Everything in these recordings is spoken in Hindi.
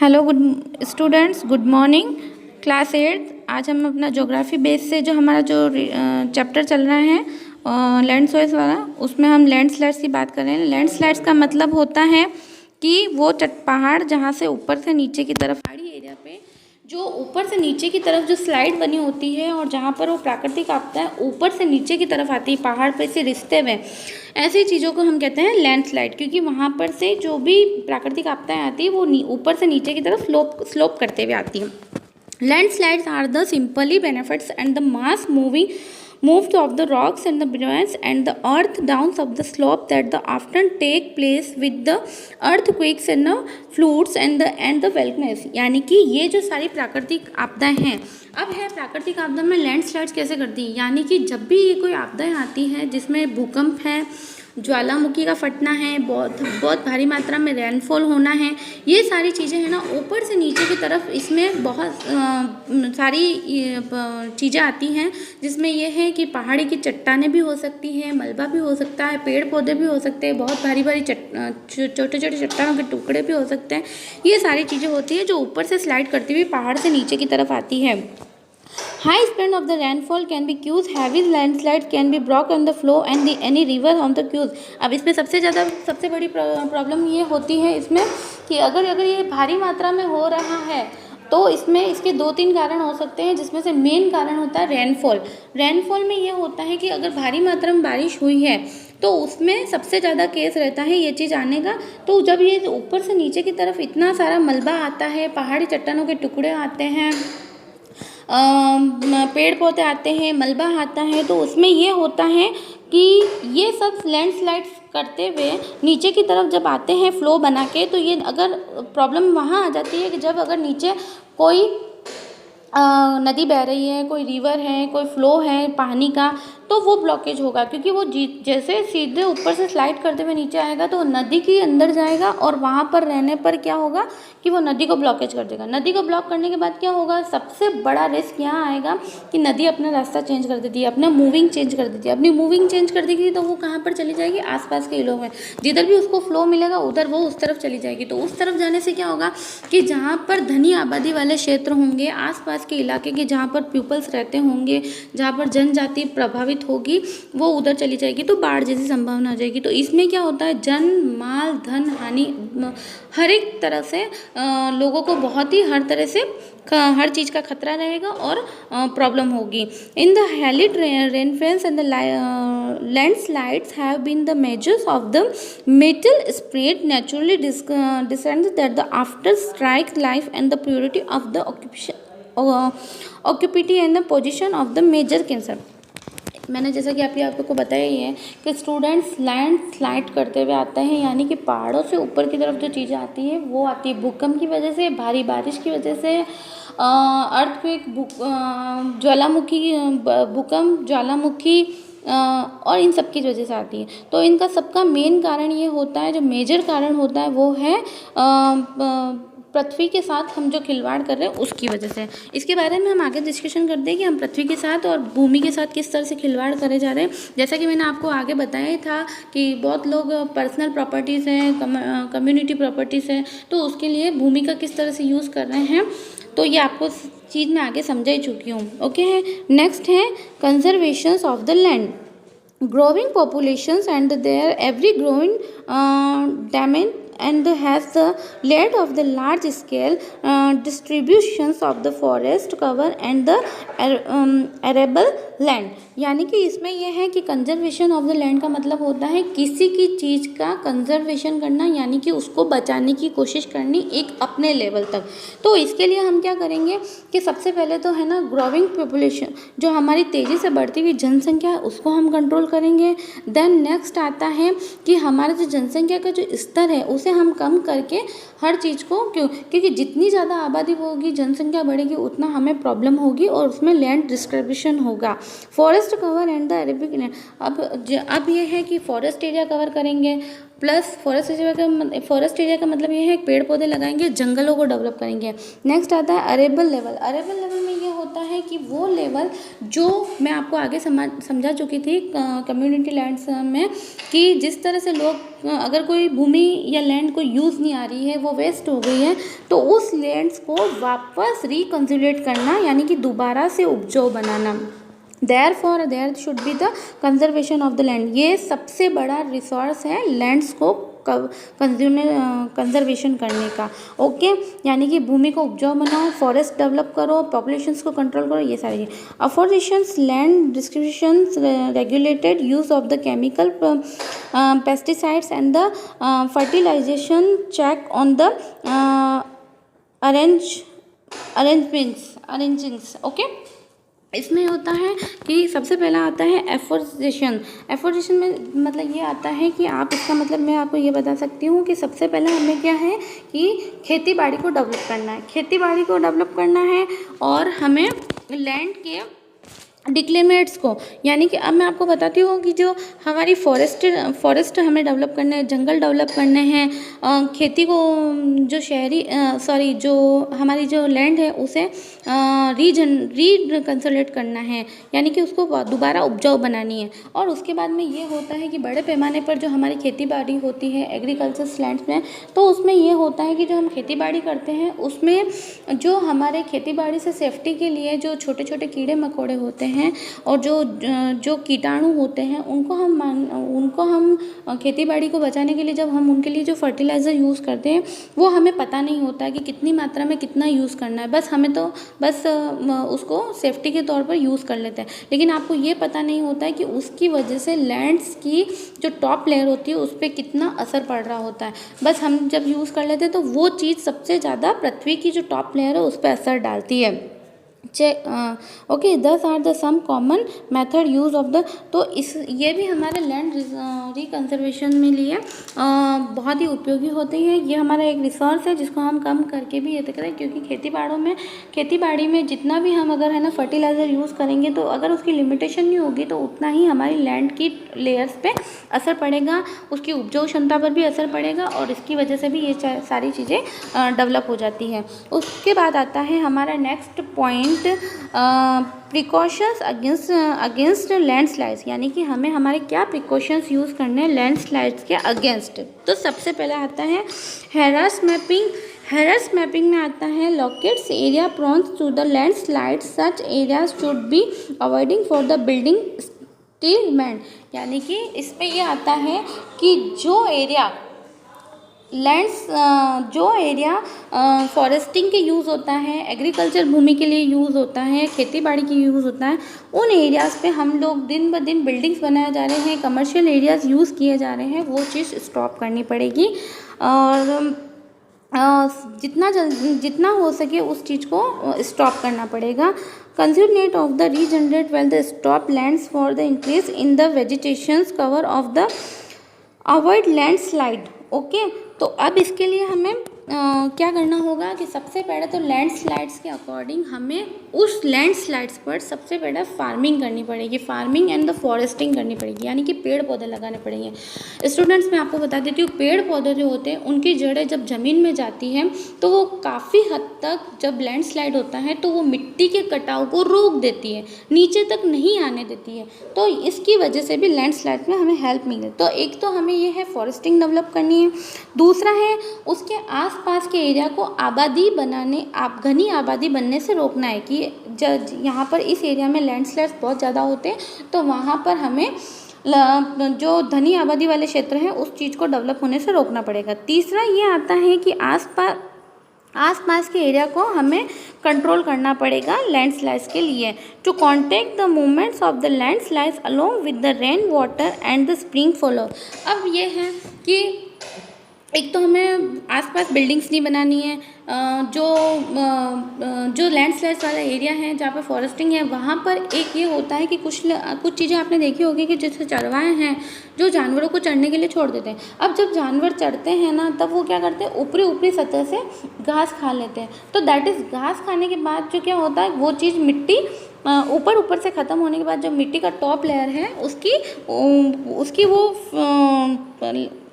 Hello good students, good morning. Class 8 आज हम अपना ज्योग्राफी बेस से जो हमारा जो चैप्टर चल रहा है लैंडस्लाइड्स वाला, उसमें हम लैंडस्लाइड्स की बात कर रहे हैं। लैंडस्लाइड्स का मतलब होता है कि वो पहाड़ जहाँ से ऊपर से नीचे की तरफ, पहाड़ी एरिया पे जो ऊपर से नीचे की तरफ जो स्लाइड बनी होती है और जहाँ पर वो प्राकृतिक आपदा है ऊपर से नीचे की तरफ आती है, पहाड़ पे से रिश्ते हुए, ऐसी चीज़ों को हम कहते हैं लैंडस्लाइड। क्योंकि वहाँ पर से जो भी प्राकृतिक आपदाएं आती है वो ऊपर से नीचे की तरफ स्लोप करते हुए आती है। Landslides are the simply benefits and the mass moved of the rocks and the buoyancy and the earth down of the slope that the often take place with the earthquakes and the floods and the volcanoes। यानी कि ये जो सारी प्राकृतिक आपदाएं हैं, अब है प्राकृतिक आपदा में लैंडस्लाइड्स कैसे करती है। यानी कि जब भी ये कोई आपदाएं आती हैं जिसमें भूकंप है, ज्वालामुखी का फटना है, बहुत भारी मात्रा में रेनफॉल होना है, ये सारी चीज़ें हैं ना ऊपर से नीचे की तरफ, इसमें बहुत सारी चीज़ें आती हैं जिसमें ये है कि पहाड़ी की चट्टानें भी हो सकती हैं, मलबा भी हो सकता है, पेड़ पौधे भी हो सकते हैं, बहुत भारी भारी छोटे छोटे चट्टानों के टुकड़े भी हो सकते हैं। ये सारी चीज़ें होती हैं जो ऊपर से स्लाइड करती हुई पहाड़ से नीचे की तरफ आती है। High speed of the rainfall can be caused, heavy landslides can be block on the flow and any river on the cause। अब इसमें सबसे बड़ी प्रॉब्लम ये होती है इसमें कि अगर ये भारी मात्रा में हो रहा है तो इसमें इसके 2-3 कारण हो सकते हैं, जिसमें से मेन कारण होता है रेनफॉल। रेनफॉल में ये होता है कि अगर भारी मात्रा में बारिश हुई है तो उसमें सबसे ज़्यादा केस रहता है ये चीज़ आने का। तो जब ये ऊपर से नीचे की तरफ इतना सारा मलबा आता है, पहाड़ी चट्टानों के टुकड़े आते हैं, पेड़ पौधे आते हैं, मलबा आता है, तो उसमें ये होता है कि ये सब लैंडस्लाइड्स करते हुए नीचे की तरफ जब आते हैं फ्लो बना के, तो ये अगर प्रॉब्लम वहाँ आ जाती है कि जब अगर नीचे कोई नदी बह रही है, कोई रिवर है, कोई फ्लो है पानी का, तो वो ब्लॉकेज होगा। क्योंकि वो जैसे सीधे ऊपर से स्लाइड करते हुए नीचे आएगा तो नदी के अंदर जाएगा और वहाँ पर रहने पर क्या होगा कि वो नदी को ब्लॉकेज कर देगा। नदी को ब्लॉक करने के बाद क्या होगा, सबसे बड़ा रिस्क यहाँ आएगा कि नदी अपना रास्ता चेंज कर देती है, अपना मूविंग चेंज कर देती है। अपनी मूविंग चेंज कर देगी तो वो कहाँ पर चली जाएगी, आसपास के इलाकों में, जिधर भी उसको फ्लो मिलेगा उधर वो उस तरफ चली जाएगी। तो उस तरफ जाने से क्या होगा कि जहाँ पर धनी आबादी वाले क्षेत्र होंगे, आसपास के इलाके के जहाँ पर पीपल्स रहते होंगे, जहाँ पर जनजाति प्रभावित होगी, वो उधर चली जाएगी तो बाढ़ जैसी संभावना हो जाएगी। तो इसमें क्या होता है, जन माल धन हानि हर एक तरह से लोगों को बहुत ही हर तरह से हर चीज़ का खतरा रहेगा और प्रॉब्लम होगी। In the heavy rainfalls and the landslides have been the measures of the metal spread naturally descend that the after strike life and the purity of the occupity and the position of the major cancer. मैंने जैसा कि आपको बताया ही है कि स्टूडेंट्स लैंड स्लाइड करते हुए आते हैं, यानी कि पहाड़ों से ऊपर की तरफ जो चीज़ें आती है वो आती है भूकंप की वजह से, भारी बारिश की वजह से, अर्थक्वेक, ज्वालामुखी, भूकंप, ज्वालामुखी और इन सब की वजह से आती है। तो इनका सबका मेन कारण ये होता है, जो मेजर कारण होता है वो है पृथ्वी के साथ हम जो खिलवाड़ कर रहे हैं उसकी वजह से। इसके बारे में हम आगे डिस्कशन करते हैं कि हम पृथ्वी के साथ और भूमि के साथ किस तरह से खिलवाड़ करे जा रहे हैं। जैसा कि मैंने आपको आगे बताया था कि बहुत लोग पर्सनल प्रॉपर्टीज़ हैं, कम्युनिटी प्रॉपर्टीज़ हैं, तो उसके लिए भूमि का किस तरह से यूज़ कर रहे हैं, तो ये आपको चीज़ मैं आगे समझा ही चुकी हूँ। ओके है, नेक्स्ट है conservation of the land. Growing populations and their every growing damage and has the led of the large scale distributions of the forest cover and the arable land। यानी कि इसमें यह है कि कंजर्वेशन ऑफ द लैंड का मतलब होता है किसी की चीज़ का कंजर्वेशन करना, यानी कि उसको बचाने की कोशिश करनी एक अपने लेवल तक। तो इसके लिए हम क्या करेंगे कि सबसे पहले तो है ना ग्रोइंग पॉपुलेशन, जो हमारी तेज़ी से बढ़ती हुई जनसंख्या है उसको हम कंट्रोल करेंगे। देन नेक्स्ट आता है कि हमारा जो जनसंख्या का जो स्तर है उसे हम कम करके हर चीज़ को, क्योंकि जितनी ज़्यादा आबादी होगी, जनसंख्या बढ़ेगी, उतना हमें प्रॉब्लम होगी और उसमें लैंड डिस्ट्रीब्यूशन होगा। Forest cover and the Arabic land. अब ये है कि फॉरेस्ट एरिया कवर करेंगे, प्लस फॉरेस्ट एरिया का मतलब ये है पेड़ पौधे लगाएंगे, जंगलों को डेवलप करेंगे। नेक्स्ट आता है अरेबल लेवल। अरेबल लेवल में ये होता है कि वो लेवल जो मैं आपको आगे समझा चुकी थी कम्युनिटी लैंड्स में, कि जिस तरह से लोग अगर कोई भूमि या लैंड को यूज़ नहीं आ रही है, वो वेस्ट हो गई है, तो उस लैंड्स को वापस रिकंसिडरेट करना, यानी कि दोबारा से उपजाऊ बनाना। Therefore there should be the conservation of the land। ये सबसे बड़ा रिसोर्स है लैंड्स को कंजर्वेशन करने का। ओके, यानी कि भूमि को उपजाऊ बनाओ, फॉरेस्ट डेवलप करो, पॉपुलेशंस को कंट्रोल करो, ये सारी। Afforestations land descriptions regulated use of the chemical pesticides and the fertilization check on the arrangings. Okay, इसमें होता है कि सबसे पहला आता है एफोरेस्टेशन। एफोरेस्टेशन में मतलब ये आता है कि आप, इसका मतलब मैं आपको ये बता सकती हूँ कि सबसे पहले हमें क्या है कि खेती बाड़ी को डेवलप करना है, खेती बाड़ी को डेवलप करना है, और हमें लैंड के डिक्लेमेट्स को, यानी कि अब मैं आपको बताती हूँ कि जो हमारी फॉरेस्ट हमें डेवलप करना है, जंगल डेवलप करने हैं, खेती को जो जो हमारी जो लैंड है उसे रिकंसोलेट करना है, यानी कि उसको दोबारा उपजाऊ बनानी है। और उसके बाद में ये होता है कि बड़े पैमाने पर जो हमारी खेती बाड़ी होती है एग्रीकल्चर लैंड्स में, तो उसमें ये होता है कि जो हम खेती बाड़ी करते हैं उसमें जो हमारे खेती बाड़ी से सेफ्टी के लिए जो छोटे छोटे कीड़े मकोड़े होते हैं और जो कीटाणु होते हैं, उनको हम खेती बाड़ी को बचाने के लिए जब हम उनके लिए जो फर्टिलाइज़र यूज़ करते हैं, वो हमें पता नहीं होता है कि कितनी मात्रा में कितना यूज़ करना है, बस उसको सेफ्टी के तौर पर यूज़ कर लेते हैं। लेकिन आपको ये पता नहीं होता है कि उसकी वजह से लैंड्स की जो टॉप लेयर होती है उस पर कितना असर पड़ रहा होता है। बस हम जब यूज़ कर लेते हैं तो वो चीज़ सबसे ज़्यादा पृथ्वी की जो टॉप लेयर है उस पर असर डालती है। Okay, these are the some common method use of the, तो ये भी हमारे लैंड रिकंजर्वेशन में लिए बहुत ही उपयोगी होती है। ये हमारा एक रिसोर्स है जिसको हम कम करके भी ये करें, क्योंकि खेती बाड़ी में जितना भी हम अगर है ना फर्टिलाइज़र यूज़ करेंगे, तो अगर उसकी लिमिटेशन नहीं होगी तो उतना ही हमारी लैंड की लेयर्स पे असर पड़ेगा, उसकी उपजाऊ क्षमता पर भी असर पड़ेगा, और इसकी वजह से भी ये सारी चीज़ें डेवलप हो जाती हैं। उसके बाद आता है हमारा next point, precautions against landslides, यानी कि हमें हमारे क्या प्रिकॉशंस यूज़ करने हैं लैंडस्लाइड्स के अगेंस्ट। तो सबसे पहले आता है हेरास मैपिंग में आता है locates area prones to the landslides, such areas should be avoiding for the building settlement, यानी कि इस पे ये आता है कि जो एरिया फॉरेस्टिंग के यूज़ होता है, एग्रीकल्चर भूमि के लिए यूज़ होता है, खेती बाड़ी की यूज़ होता है, उन एरियाज़ पे हम लोग दिन ब दिन बिल्डिंग्स बनाए जा रहे हैं, कमर्शियल एरियाज़ यूज़ किए जा रहे हैं, वो चीज़ स्टॉप करनी पड़ेगी, और जितना हो सके उस चीज़ को स्टॉप करना पड़ेगा। Conjugate of the regenerate well the stop lands for the increase in the vegetations cover of the avoid landslide. Okay, तो अब इसके लिए हमें क्या करना होगा कि सबसे पहले तो लैंडस्लाइड्स के अकॉर्डिंग हमें उस लैंडस्लाइड्स पर सबसे पहले फार्मिंग करनी पड़ेगी, फार्मिंग एंड द फॉरेस्टिंग करनी पड़ेगी, यानी कि पेड़ पौधे लगाने पड़ेंगे। स्टूडेंट्स, मैं आपको बता देती हूँ, पेड़ पौधे जो होते हैं उनकी जड़ें जब ज़मीन में जाती हैं तो वो काफ़ी हद तक, जब लैंडस्लाइड होता है तो वो मिट्टी के कटाव को रोक देती है, नीचे तक नहीं आने देती है, तो इसकी वजह से भी लैंडस्लाइड में हमें हेल्प मिले। तो एक तो हमें ये है फॉरेस्टिंग डेवलप करनी है, दूसरा है उसके आसपास के एरिया को घनी आबादी बनने से रोकना है कि यहाँ पर इस एरिया में लैंडस्लाइड्स बहुत ज़्यादा होते हैं, तो वहाँ पर हमें जो घनी आबादी वाले क्षेत्र हैं उस चीज़ को डेवलप होने से रोकना पड़ेगा। तीसरा ये आता है कि आसपास के एरिया को हमें कंट्रोल करना पड़ेगा लैंडस्लाइड्स के लिए, to contact the movements of the landslides along with the rain water and the spring follow. अब ये है कि एक तो हमें आसपास बिल्डिंग्स नहीं बनानी है, जो लैंडस्लाइड्स वाला एरिया है जहाँ पे फॉरेस्टिंग है वहाँ पर एक ये होता है कि कुछ चीज़ें आपने देखी होगी कि जैसे चरवाहे हैं जो जानवरों को चढ़ने के लिए छोड़ देते हैं। अब जब जानवर चढ़ते हैं ना, तब वो क्या करते हैं, ऊपरी सतह से घास खा लेते हैं, तो दैट इज़ घास खाने के बाद जो क्या होता है, वो चीज़ मिट्टी ऊपर ऊपर से ख़त्म होने के बाद जो मिट्टी का टॉप लेयर है उसकी वो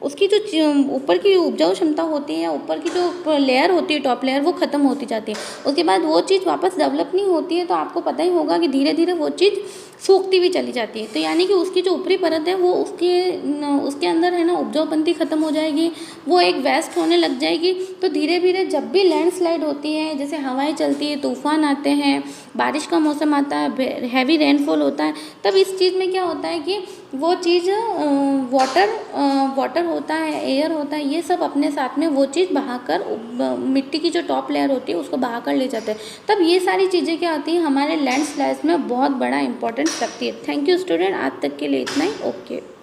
उसकी जो ऊपर की उपजाऊ क्षमता होती है या ऊपर की जो लेयर होती है टॉप लेयर वो ख़त्म होती जाती है। उसके बाद वो चीज़ वापस डेवलप नहीं होती है, तो आपको पता ही होगा कि धीरे धीरे वो चीज़ सूखती भी चली जाती है। तो यानी कि उसकी जो ऊपरी परत है वो उसके अंदर है ना उपजाऊपंती ख़त्म हो जाएगी, वो एक वेस्ट होने लग जाएगी। तो धीरे धीरे जब भी लैंडस्लाइड होती है, जैसे हवाएं चलती है, तूफान आते हैं, बारिश का मौसम आता है, हैवी रेनफॉल होता है, तब इस चीज़ में क्या होता है कि वो चीज़ वाटर होता है, एयर होता है, ये सब अपने साथ में वो चीज़ बहाकर मिट्टी की जो टॉप लेयर होती है उसको बहाकर ले जाते हैं। तब ये सारी चीज़ें क्या होती हैं हमारे लैंडस्लाइड्स में बहुत बड़ा इंपॉर्टेंस रखती है। थैंक यू स्टूडेंट, आज तक के लिए इतना ही। ओके।